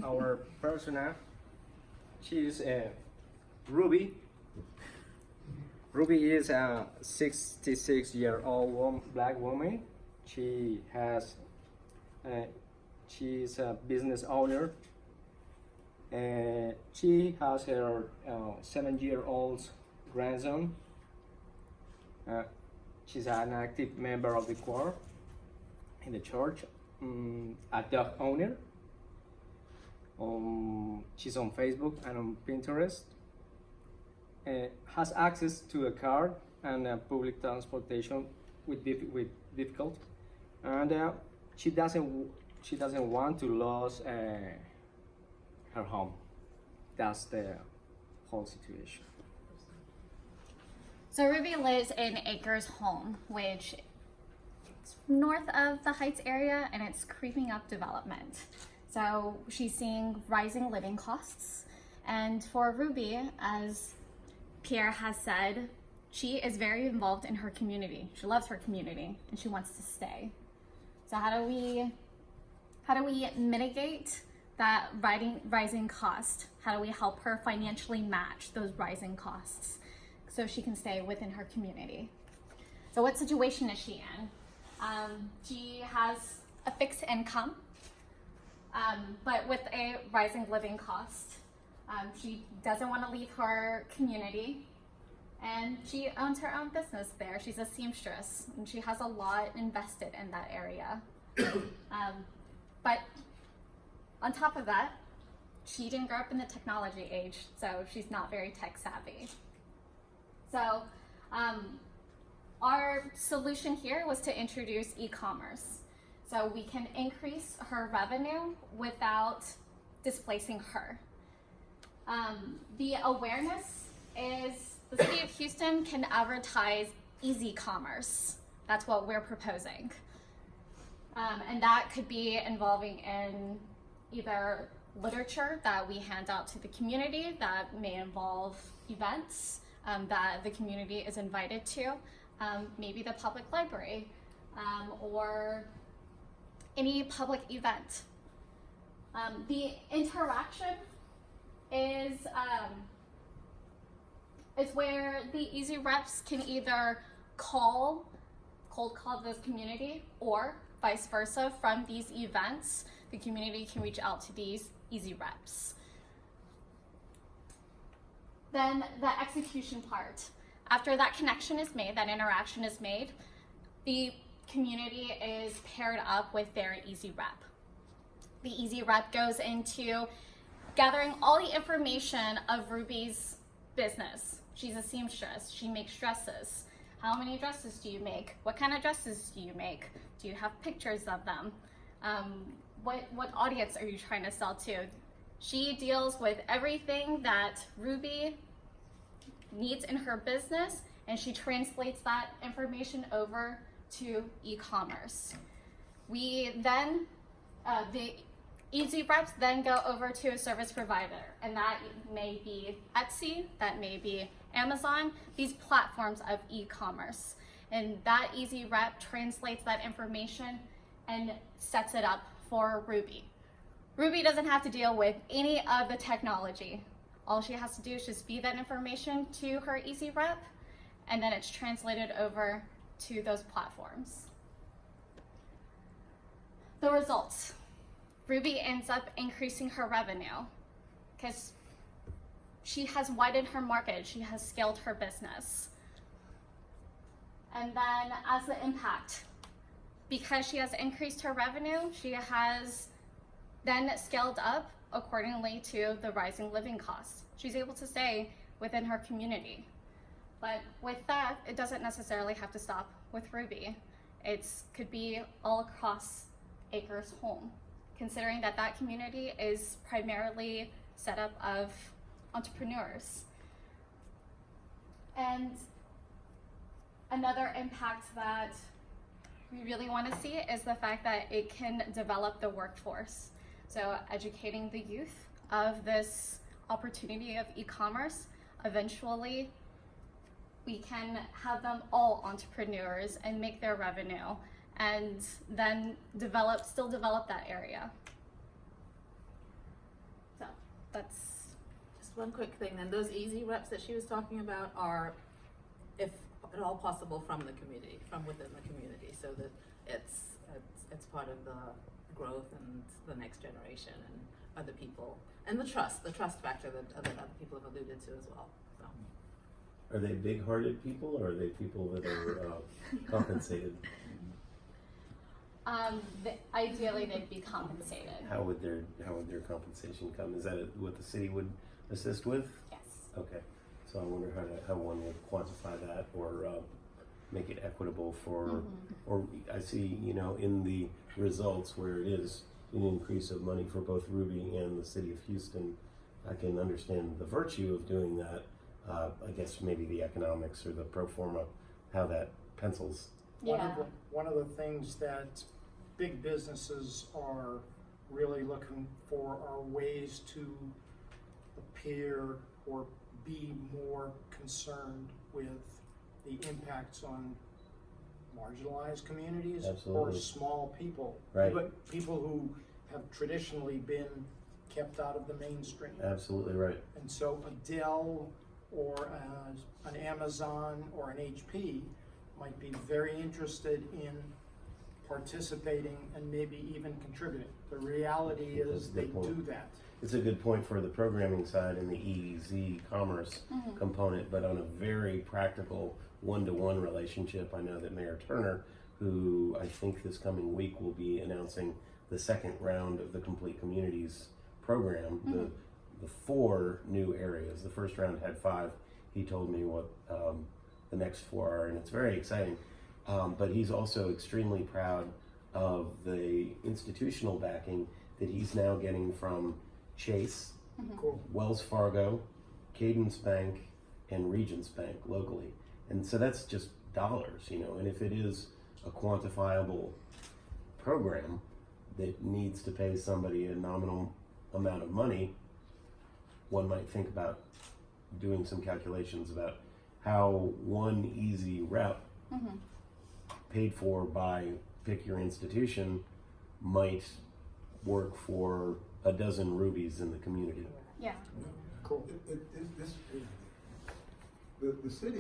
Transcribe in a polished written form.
our persona. She's Ruby. Ruby is a 66-year-old black woman. She has, she's a business owner. She has her 7-year-old grandson. She's an active member of the choir in the church, a dog owner. She's on Facebook and on Pinterest. Has access to a car and public transportation with difficult, and she doesn't want to lose her home. That's the whole situation. So Ruby lives in Acres Home, which is north of the Heights area, and it's creeping up development. So she's seeing rising living costs. And for Ruby, as Pierre has said, she is very involved in her community. She loves her community and she wants to stay. So how do we mitigate that rising cost? How do we help her financially match those rising costs so she can stay within her community? So what situation is she in? She has a fixed income, but with a rising living cost. She doesn't want to leave her community, and she owns her own business there. She's a seamstress, and she has a lot invested in that area. But on top of that, she didn't grow up in the technology age, so she's not very tech savvy. So our solution here was to introduce e-commerce. So we can increase her revenue without displacing her. The awareness is the city of Houston can advertise EZCommerce. That's what we're proposing. And that could be involving in either literature that we hand out to the community that may involve events that the community is invited to, maybe the public library, or any public event. The interaction is where the Easy Reps can either cold call this community, or vice versa. From these events, the community can reach out to these Easy Reps. Then the execution part. After that connection is made, that interaction is made, the community is paired up with their Easy Rep. The Easy Rep goes into gathering all the information of Ruby's business. She's a seamstress. She makes dresses. How many dresses do you make? What kind of dresses do you make? Do you have pictures of them? What audience are you trying to sell to? She deals with everything that Ruby needs in her business, and she translates that information over to e-commerce. We then, the Easy Reps then go over to a service provider, and that may be Etsy, that may be Amazon, these platforms of e-commerce. And that Easy Rep translates that information and sets it up for Ruby. Ruby doesn't have to deal with any of the technology. All she has to do is just feed that information to her Easy Rep, and then it's translated over to those platforms. The results. Ruby ends up increasing her revenue because she has widened her market, she has scaled her business. And then as the impact, because she has increased her revenue, she has then scaled up accordingly to the rising living costs. She's able to stay within her community. But with that, it doesn't necessarily have to stop with Ruby. It could be all across Acres Home, considering that that community is primarily set up of entrepreneurs. And another impact that we really want to see is the fact that it can develop the workforce. So educating the youth of this opportunity of e-commerce, eventually we can have them all entrepreneurs and make their revenue, and then still develop that area. that's Just one quick thing, then those easy reps that she was talking about are, if at all possible, from the community, from within the community, so that it's part of the growth and the next generation and other people, and the trust factor that other people have alluded to as well. So. Are they big-hearted people, or are they people that are compensated? Ideally they'd be compensated. How would their compensation come? Is that what the city would assist with? Yes. Okay, so I wonder how one would quantify that, or make it equitable for, or I see, in the results where it is an increase of money for both Ruby and the city of Houston. I can understand the virtue of doing that. I guess maybe the economics or the pro forma, how that pencils. Yeah. One of the things that big businesses are really looking for are ways to appear or be more concerned with the impacts on marginalized communities. Absolutely. Or small people. Right. People who have traditionally been kept out of the mainstream. Absolutely right. And so a Dell or an Amazon or an HP might be very interested in participating and maybe even contributing. The reality is they do that. It's a good point for the programming side and the EZCommerce component, but on a very practical one-to-one relationship, I know that Mayor Turner, who I think this coming week will be announcing the second round of the Complete Communities program, the 4 new areas. The first round had 5. He told me what the next 4 are, and it's very exciting. But he's also extremely proud of the institutional backing that he's now getting from Chase, Cool. Wells Fargo, Cadence Bank, and Regions Bank locally. And so that's just dollars, and if it is a quantifiable program that needs to pay somebody a nominal amount of money, one might think about doing some calculations about how one easy rep paid for by pick your institution might work for a dozen rubies in the community. Yeah. Cool. The city